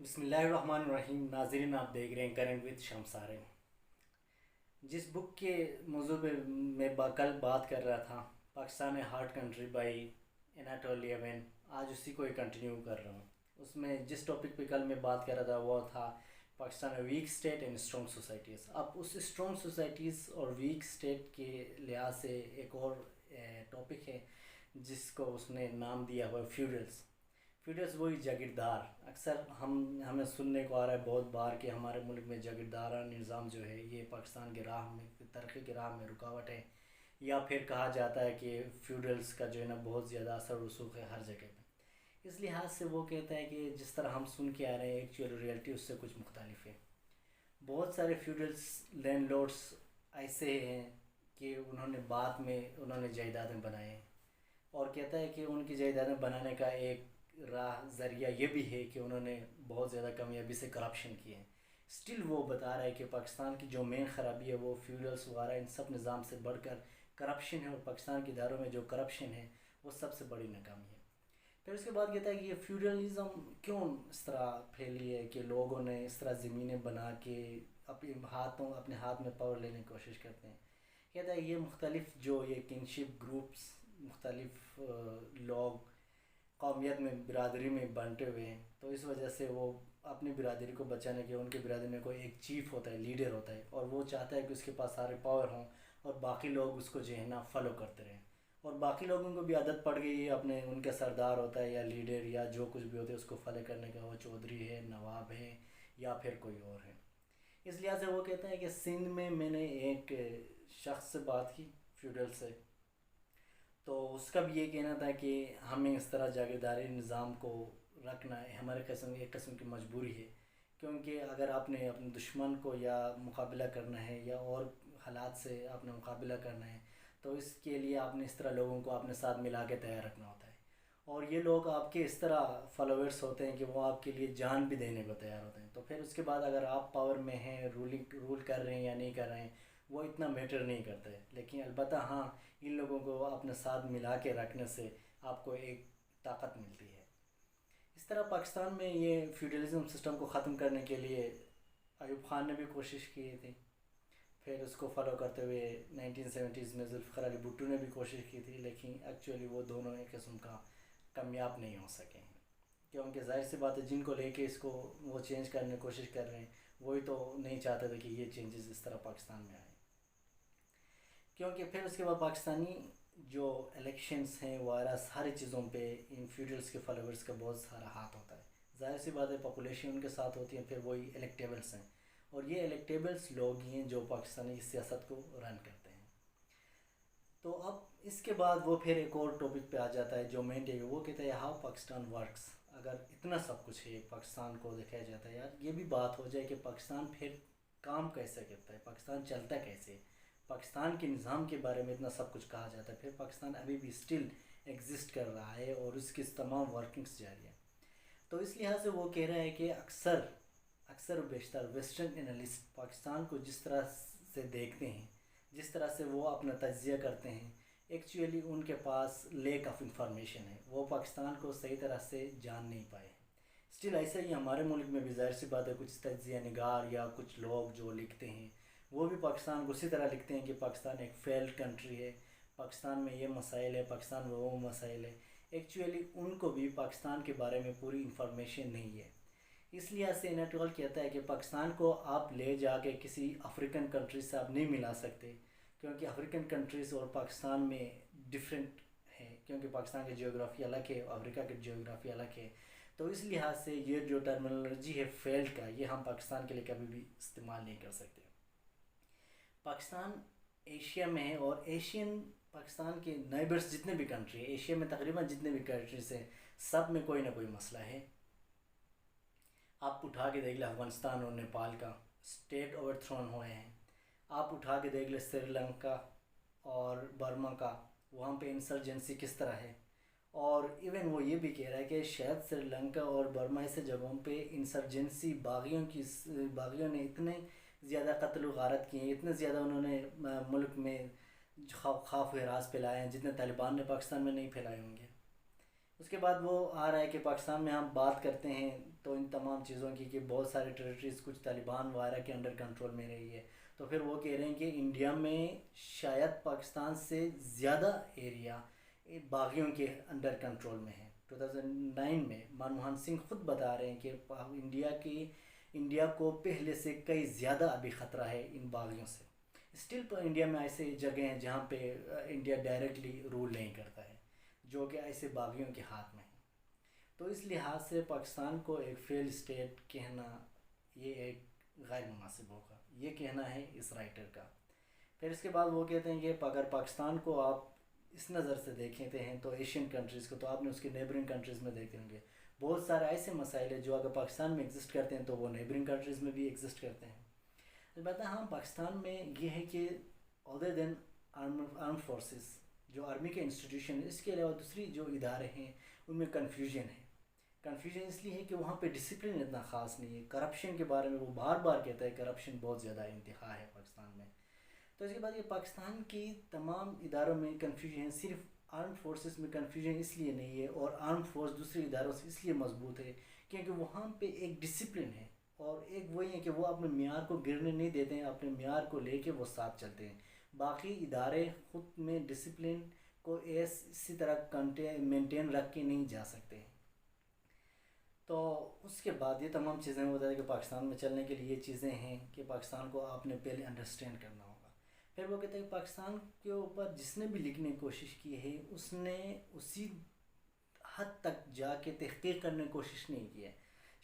بسم اللہ الرحمن الرحیم. ناظرین، آپ دیکھ رہے ہیں کرنٹ وتھ شمسارے. جس بک کے موضوع پہ میں کل بات کر رہا تھا، Pakistan a hard country by Anatol Lieven, آج اسی کو کنٹینیو کر رہا ہوں. اس میں جس ٹاپک پہ کل میں بات کر رہا تھا وہ تھا Pakistan a weak state and strong societies. اب اس اسٹرانگ سوسائٹیز اور ویک اسٹیٹ کے لحاظ سے ایک اور ٹاپک ہے جس کو اس نے نام دیا ہوا فیوڈلز. فیوڈلز وہی جاگیردار. اکثر ہمیں سننے کو آ رہا ہے بہت بار کہ ہمارے ملک میں جاگیردارانہ نظام جو ہے یہ پاکستان کی راہ میں، ترقی کی راہ میں رکاوٹ ہے، یا پھر کہا جاتا ہے کہ فیوڈلز کا جو ہے نا بہت زیادہ اثر رسوخ ہے ہر جگہ پہ. اس لحاظ سے وہ کہتا ہے کہ جس طرح ہم سن کے آ رہے ہیں ایکچوئل ریئلٹی اس سے کچھ مختلف ہے. بہت سارے فیوڈلز لینڈ لارڈس ایسے ہیں کہ انہوں نے جائیدادیں بنائے ہیں، اور کہتا ہے کہ ان کی جائیدادیں بنانے کا ایک ذریعہ یہ بھی ہے کہ انہوں نے بہت زیادہ کامیابی سے کرپشن کیے ہیں. اسٹل وہ بتا رہا ہے کہ پاکستان کی جو مین خرابی ہے وہ فیوڈلز وغیرہ ان سب نظام سے بڑھ کر کرپشن ہے، اور پاکستان کے اداروں میں جو کرپشن ہے وہ سب سے بڑی ناکامی ہے. پھر اس کے بعد کہتا ہے کہ یہ فیوڈلزم کیوں اس طرح پھیلی ہے کہ لوگوں نے اس طرح زمینیں بنا کے اپنے ہاتھ میں پاور لینے کی کوشش کرتے ہیں. کہتا ہے یہ مختلف جو یہ کنشپ گروپس، مختلف لوگ قومیت میں، برادری میں بانٹے ہوئے ہیں، تو اس وجہ سے وہ اپنی برادری کو بچانے کے، ان کی برادری میں کوئی ایک چیف ہوتا ہے، لیڈر ہوتا ہے، اور وہ چاہتا ہے کہ اس کے پاس سارے پاور ہوں اور باقی لوگ اس کو جو ہے نا فالو کرتے رہیں. اور باقی لوگوں کو بھی عادت پڑ گئی ہے، اپنے ان کا سردار ہوتا ہے یا لیڈر یا جو کچھ بھی ہوتے ہے اس کو فالو کرنے کا، وہ چودھری ہے، نواب ہے یا پھر کوئی اور ہے. اس لحاظ سے وہ کہتے ہیں کہ سندھ میں نے ایک شخص سے بات کی فیوڈل سے، تو اس کا بھی یہ کہنا تھا کہ ہمیں اس طرح جاگیرداری نظام کو رکھنا ہے، ہمارے ایک قسم کی مجبوری ہے. کیونکہ اگر آپ نے اپنے دشمن کو یا مقابلہ کرنا ہے یا اور حالات سے آپ نے مقابلہ کرنا ہے، تو اس کے لیے آپ نے اس طرح لوگوں کو اپنے ساتھ ملا کے تیار رکھنا ہوتا ہے. اور یہ لوگ آپ کے اس طرح فالوورس ہوتے ہیں کہ وہ آپ کے لیے جان بھی دینے کو تیار ہوتے ہیں. تو پھر اس کے بعد اگر آپ پاور میں ہیں، رول کر رہے ہیں یا نہیں کر رہے ہیں، وہ اتنا میٹر نہیں کرتے. لیکن البتہ ہاں، ان لوگوں کو اپنے ساتھ ملا کے رکھنے سے آپ کو ایک طاقت ملتی ہے. اس طرح پاکستان میں یہ فیوڈلزم سسٹم کو ختم کرنے کے لیے ایوب خان نے بھی کوشش کی تھی. پھر اس کو فالو کرتے ہوئے 1970s میں ذوالفقار علی بھٹو نے بھی کوشش کی تھی، لیکن ایکچولی وہ دونوں ایک قسم کا کامیاب نہیں ہو سکے ہیں. کیونکہ ظاہر سی بات ہے، جن کو لے کے اس کو وہ چینج کرنے کی کوشش کر رہے ہیں وہی تو نہیں چاہتے تھے کہ یہ چینجز اس طرح پاکستان میں آئیں. کیونکہ پھر اس کے بعد پاکستانی جو الیکشنز ہیں وغیرہ ساری چیزوں پہ ان فیوڈلز کے فالوورز کا بہت سارا ہاتھ ہوتا ہے. ظاہر سی بات ہے، پاپولیشن ان کے ساتھ ہوتی ہے، پھر وہی الیکٹیبلس ہیں، اور یہ الیکٹیبلس لوگ ہی ہیں جو پاکستانی سیاست کو رن کرتے ہیں. تو اب اس کے بعد وہ پھر ایک اور ٹاپک پہ آ جاتا ہے جو مین ٹاپک، وہ کہتا ہے ہاؤ پاکستان ورکس. اگر اتنا سب کچھ ہے پاکستان کو دکھایا جاتا ہے، یار یہ بھی بات ہو جائے کہ پاکستان پھر کام کیسے کرتا ہے، پاکستان چلتا کیسے. پاکستان کے نظام کے بارے میں اتنا سب کچھ کہا جاتا ہے، پھر پاکستان ابھی بھی اسٹل ایگزسٹ کر رہا ہے اور اس کی تمام ورکنگس جاری ہیں. تو اس لحاظ سے وہ کہہ رہا ہے کہ اکثر و بیشتر ویسٹرن انالسٹ پاکستان کو جس طرح سے دیکھتے ہیں، جس طرح سے وہ اپنا تجزیہ کرتے ہیں، ایکچولی ان کے پاس لیک آف انفارمیشن ہے، وہ پاکستان کو صحیح طرح سے جان نہیں پائے. اسٹل ایسا ہی ہمارے ملک میں بھی ظاہر سی بات ہے کچھ تجزیہ نگار یا کچھ لوگ جو لکھتے ہیں وہ بھی پاکستان کو اسی طرح لکھتے ہیں کہ پاکستان ایک فیلڈ کنٹری ہے، پاکستان میں یہ مسائل ہے، پاکستان میں وہ مسائل ہے. ایکچولی ان کو بھی پاکستان کے بارے میں پوری انفارمیشن نہیں ہے. اس لحاظ سے انیٹول کہتا ہے کہ پاکستان کو آپ لے جا کے کسی افریقن کنٹری سے آپ نہیں ملا سکتے، کیونکہ افریقن کنٹریز اور پاکستان میں ڈفرینٹ ہے، کیونکہ پاکستان کی جیوگرافی الگ ہے، افریقہ کی جیوگرافی الگ ہے. تو اس لحاظ سے یہ جو ٹرمینالوجی ہے فیلڈ کا، یہ ہم پاکستان کے لیے کبھی بھی استعمال نہیں کر سکتے. پاکستان ایشیا میں ہے، اور پاکستان کے نیبرس جتنے بھی کنٹری ہیں ایشیا میں، تقریباً جتنے بھی کنٹریز ہیں سب میں کوئی نہ کوئی مسئلہ ہے. آپ اٹھا کے دیکھ لیں افغانستان اور نیپال کا اسٹیٹ اوور تھرون ہوئے ہیں. آپ اٹھا کے دیکھ لیں سری لنکا اور برما کا، وہاں پہ انسرجنسی کس طرح ہے. اور ایون وہ یہ بھی کہہ رہا ہے کہ شاید سری لنکا اور برما ایسے جگہوں پہ انسرجنسی باغیوں نے اتنے زیادہ قتل و غارت کیے ہیں، اتنے زیادہ انہوں نے ملک میں خوف و ہراس پھیلائے ہیں جتنے طالبان نے پاکستان میں نہیں پھیلائے ہوں گے. اس کے بعد وہ آ رہا ہے کہ پاکستان میں ہم بات کرتے ہیں تو ان تمام چیزوں کی کہ بہت سارے ٹریٹریز کچھ طالبان وغیرہ کے انڈر کنٹرول میں رہی ہے، تو پھر وہ کہہ رہے ہیں کہ انڈیا میں شاید پاکستان سے زیادہ ایریا باغیوں کے انڈر کنٹرول میں ہے۔ 2009 میں منموہن سنگھ خود بتا رہے ہیں کہ انڈیا کو پہلے سے کئی زیادہ ابھی خطرہ ہے ان باغیوں سے۔ اسٹل پر انڈیا میں ایسے جگہ ہیں جہاں پہ انڈیا ڈائریکٹلی رول نہیں کرتا ہے، جو کہ ایسے باغیوں کے ہاتھ میں ہے۔ تو اس لحاظ سے پاکستان کو ایک فیل اسٹیٹ کہنا یہ ایک غیر مناسب ہوگا، یہ کہنا ہے اس رائٹر کا۔ پھر اس کے بعد وہ کہتے ہیں کہ اگر پاکستان کو آپ اس نظر سے دیکھتے ہیں تو ایشین کنٹریز کو، تو آپ نے اس کے نیبرنگ کنٹریز میں دیکھتے ہوں گے بہت سارے ایسے مسائل ہیں جو اگر پاکستان میں ایگزسٹ کرتے ہیں تو وہ نیبرنگ کنٹریز میں بھی ایگزسٹ کرتے ہیں۔ البتہ ہاں پاکستان میں یہ ہے کہ ادر دین آرم فورسز، جو آرمی کے انسٹیٹیوشن، اس کے علاوہ دوسری جو ادارے ہیں ان میں کنفیوژن ہے۔ کنفیوژن اس لیے ہے کہ وہاں پہ ڈسپلن اتنا خاص نہیں ہے۔ کرپشن کے بارے میں وہ بار بار کہتا ہے کرپشن بہت زیادہ انتہا ہے پاکستان میں۔ تو اس کے بعد یہ پاکستان کی تمام اداروں میں کنفیوژن ہے، صرف آرم فورسز میں کنفیوژن اس لیے نہیں ہے، اور آرم فورس دوسری اداروں سے اس لیے مضبوط ہے کیونکہ وہاں پہ ایک ڈسپلن ہے، اور ایک وہی ہے کہ وہ اپنے معیار کو گرنے نہیں دیتے ہیں، اپنے معیار کو لے کے وہ ساتھ چلتے ہیں۔ باقی ادارے خود میں ڈسپلن کو اسی طرح مینٹین رکھ کے نہیں جا سکتے ہیں۔ تو اس کے بعد یہ تمام چیزیں وہ بتایا کہ پاکستان میں چلنے کے لیے یہ چیزیں ہیں کہ پاکستان کو آپ نے پہلے انڈرسٹینڈ کرنا ہوگا۔ پھر وہ کہتے ہیں کہ پاکستان کے اوپر جس نے بھی لکھنے کی کوشش کی ہے اس نے اسی حد تک جا کے تحقیق کرنے کی کوشش نہیں کی ہے۔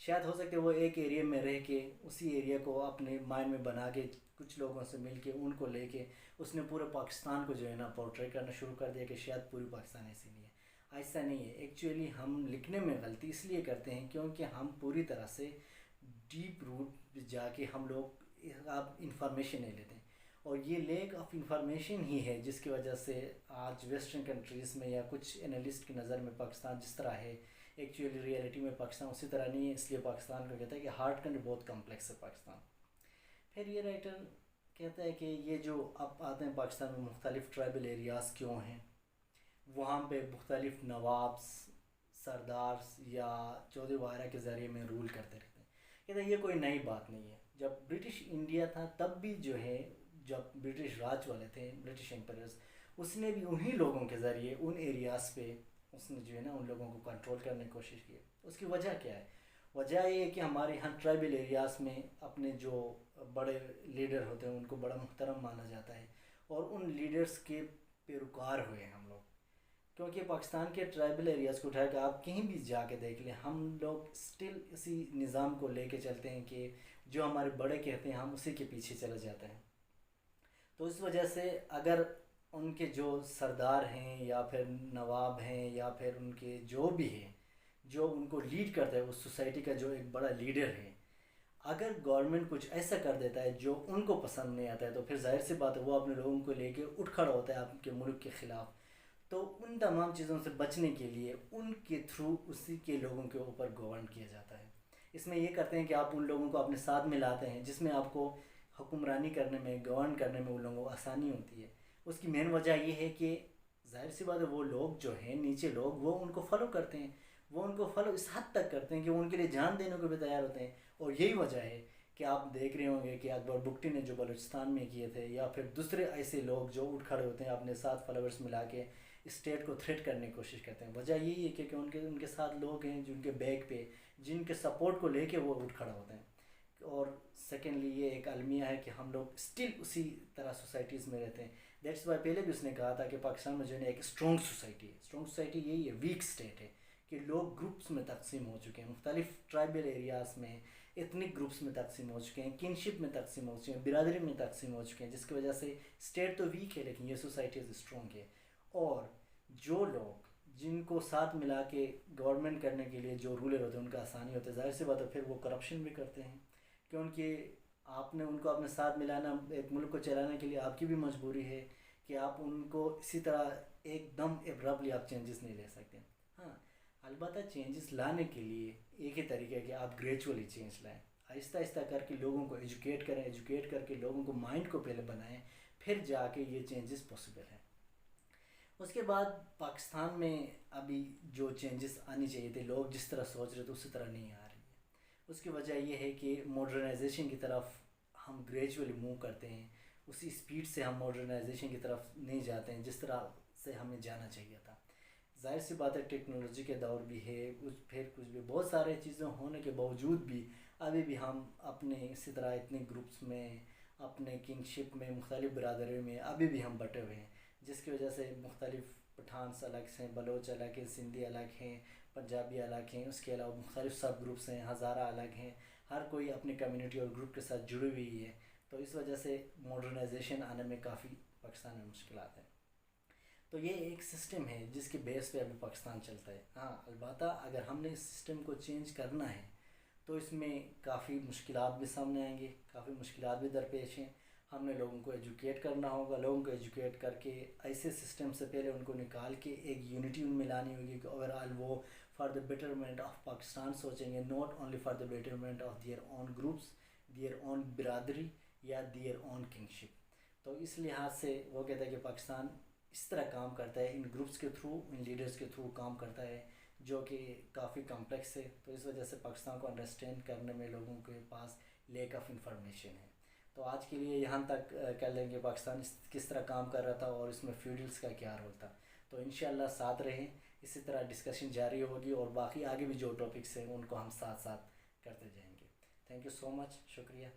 شاید ہو سکتا ہے وہ ایک ایریا میں رہ کے اسی ایریا کو اپنے مائنڈ میں بنا کے کچھ لوگوں سے مل کے ان کو لے کے اس نے پورے پاکستان کو جو ہے نا پورٹریٹ کرنا شروع کر دیا کہ شاید پوری پاکستان ایسی نہیں ہے۔ ایسا نہیں ہے، ایکچولی ہم لکھنے میں غلطی اس لیے کرتے ہیں کیونکہ ہم پوری طرح سے ڈیپ روٹ جا کے ہم لوگ آپ انفارمیشن نہیں لیتے ہیں، اور یہ لیک آف انفارمیشن ہی ہے جس کی وجہ سے آج ویسٹرن کنٹریز میں یا کچھ انالسٹ کی نظر میں پاکستان جس طرح ہے ایکچولی ریئلٹی میں پاکستان اسی طرح نہیں ہے۔ اس لیے پاکستان کو کہتا ہے کہ ہارڈ کنٹری بہت کمپلیکس ہے پاکستان۔ پھر یہ رائٹر کہتا ہے کہ یہ جو اب آتے ہیں پاکستان میں مختلف ٹرائبل ایریاز کیوں ہیں، وہاں پہ مختلف نوابس، سردارس یا چودھری وغیرہ کے ذریعے میں رول کرتے رہتے ہیں۔ کہتے ہیں یہ کوئی نئی بات نہیں ہے، جب برٹش انڈیا تھا تب بھی جو ہے، جب برٹش راج والے تھے، برٹش امپائرز، اس نے بھی انہی لوگوں کے ذریعے ان ایریاز پہ اس نے جو ہے نا ان لوگوں کو کنٹرول کرنے کی کوشش کی۔ اس کی وجہ کیا ہے؟ وجہ یہ ہے کہ ہمارے یہاں ٹرائبل ایریاز میں اپنے جو بڑے لیڈر ہوتے ہیں ان کو بڑا محترم مانا جاتا ہے، اور ان لیڈرز کے پیروکار ہوئے ہیں ہم لوگ۔ کیونکہ پاکستان کے ٹرائبل ایریاز کو اٹھا کے آپ کہیں بھی جا کے دیکھ لیں، ہم لوگ سٹل اسی نظام کو لے کے چلتے ہیں کہ جو ہمارے بڑے کہتے ہیں ہم اسی کے پیچھے چلے جاتے ہیں۔ تو اس وجہ سے اگر ان کے جو سردار ہیں یا پھر نواب ہیں یا پھر ان کے جو بھی ہیں جو ان کو لیڈ کرتا ہے، اس سوسائٹی کا جو ایک بڑا لیڈر ہے، اگر گورنمنٹ کچھ ایسا کر دیتا ہے جو ان کو پسند نہیں آتا ہے تو پھر ظاہر سی بات ہے وہ اپنے لوگوں کو لے کے اٹھ کھڑا ہوتا ہے آپ کے ملک کے خلاف۔ تو ان تمام چیزوں سے بچنے کے لیے ان کے تھرو اسی کے لوگوں کے اوپر گورن کیا جاتا ہے۔ اس میں یہ کرتے ہیں کہ آپ ان لوگوں کو اپنے ساتھ ملاتے ہیں جس میں آپ کو حکمرانی کرنے میں، گورن کرنے میں ان لوگوں کو آسانی ہوتی ہے۔ اس کی مین وجہ یہ ہے کہ ظاہر سی بات ہے وہ لوگ جو ہیں نیچے لوگ وہ ان کو فالو کرتے ہیں، وہ ان کو فالو اس حد تک کرتے ہیں کہ وہ ان کے لیے جان دینے کو بھی تیار ہوتے ہیں۔ اور یہی وجہ ہے کہ آپ دیکھ رہے ہوں گے کہ اکبر بگٹی نے جو بلوچستان میں کیے تھے، یا پھر دوسرے ایسے لوگ جو اٹھ کھڑے ہوتے ہیں اپنے ساتھ فالوورس ملا کے اسٹیٹ کو تھریٹ کرنے کی کوشش کرتے ہیں، وجہ یہی ہے کہ ان کے ساتھ لوگ ہیں جن کے بیک پہ جن کے سپورٹ کو لے کے وہ اٹھ کھڑا ہوتے ہیں۔ اور سیکنڈلی یہ ایک المیہ ہے کہ ہم لوگ اسٹل اسی طرح سوسائٹیز میں رہتے ہیں۔ دیٹس وائی پہلے بھی اس نے کہا تھا کہ پاکستان میں جو ہے ایک اسٹرانگ سوسائٹی ہے۔ اسٹرانگ سوسائٹی یہی ہے، ویک اسٹیٹ ہے کہ لوگ گروپس میں تقسیم ہو چکے ہیں، مختلف ٹرائبل ایریاز میں ایتھنک گروپس میں تقسیم ہو چکے ہیں، کنشپ میں تقسیم ہو چکے ہیں، برادری میں تقسیم ہو چکے ہیں، جس کی وجہ سے اسٹیٹ تو ویک ہے لیکن یہ سوسائٹیز اسٹرانگ ہے۔ اور جو لوگ جن کو ساتھ ملا کے گورنمنٹ کرنے کے لیے جو رولر ہوتے ہیں ان کا آسانی ہوتا ہے، ظاہر سی بات ہے پھر وہ کرپشن بھی کرتے ہیں، کیونکہ آپ نے ان کو اپنے ساتھ ملانا، ایک ملک کو چلانے کے لیے آپ کی بھی مجبوری ہے کہ آپ ان کو اسی طرح ایک دم ایبرپٹلی آپ چینجز نہیں لے سکتے۔ ہاں البتہ چینجز لانے کے لیے ایک ہی طریقہ ہے کہ آپ گریجولی چینج لائیں، آہستہ آہستہ کر کے لوگوں کو ایجوکیٹ کریں، ایجوکیٹ کر کے لوگوں کو مائنڈ کو پہلے بنائیں، پھر جا کے یہ چینجز پاسبل ہیں۔ اس کے بعد پاکستان میں ابھی جو چینجز آنی چاہیے تھے، لوگ جس طرح سوچ رہے تھے اسی طرح نہیں آ رہی ہے۔ اس کی وجہ یہ ہے کہ ماڈرنائزیشن کی طرف ہم گریجولی موو کرتے ہیں، اسی سپیڈ سے ہم ماڈرنائزیشن کی طرف نہیں جاتے ہیں جس طرح سے ہمیں جانا چاہیے تھا۔ ظاہر سی بات ہے ٹیکنالوجی کے دور بھی ہے، پھر کچھ بھی بہت سارے چیزیں ہونے کے باوجود بھی ابھی بھی ہم اپنے اسی طرح اتنے گروپس میں، اپنے کنگشپ میں، مختلف برادریوں میں ابھی بھی ہم بٹے ہوئے ہیں، جس کی وجہ سے مختلف پٹھانس الگ ہیں، بلوچ الگ ہیں، سندھی الگ ہیں، پنجابی الگ ہیں، اس کے علاوہ مختلف سب گروپس ہیں، ہزارہ الگ ہیں، ہر کوئی اپنی کمیونٹی اور گروپ کے ساتھ جڑی ہوئی ہے۔ تو اس وجہ سے ماڈرنائزیشن آنے میں کافی پاکستان میں مشکلات ہیں۔ تو یہ ایک سسٹم ہے جس کے بیس پہ ابھی پاکستان چلتا ہے۔ ہاں البتہ اگر ہم نے اس سسٹم کو چینج کرنا ہے تو اس میں کافی مشکلات بھی سامنے آئیں گے، کافی مشکلات بھی درپیش ہیں۔ ہم نے لوگوں کو ایجوکیٹ کرنا ہوگا، لوگوں کو ایجوکیٹ کر کے ایسے سسٹم سے پہلے ان کو نکال کے ایک یونٹی ان میں لانی ہوگی کہ اوور آل وہ for the betterment of Pakistan سوچیں گے، not only for the betterment of their own groups, their own برادری یا دیئر اون کنگشپ۔ تو اس لحاظ سے وہ کہتا ہے کہ پاکستان اس طرح کام کرتا ہے، ان گروپس کے تھرو، ان لیڈرز کے تھرو کام کرتا ہے، جو کہ کافی کمپلیکس ہے۔ تو اس وجہ سے پاکستان کو انڈرسٹینڈ کرنے میں لوگوں کے پاس لیک آف انفارمیشن ہے۔ تو آج کے لیے یہاں تک کر لیں گے پاکستان کس طرح کام کر رہا تھا اور اس میں فیوڈلز کا کیا رول تھا۔ تو انشاءاللہ ساتھ رہیں، اسی طرح ڈسکشن جاری ہوگی اور باقی آگے بھی جو ٹاپکس ہیں ان کو ہم ساتھ ساتھ کرتے جائیں گے۔ تھینک یو سو مچ، شکریہ،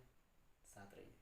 ساتھ رہیے۔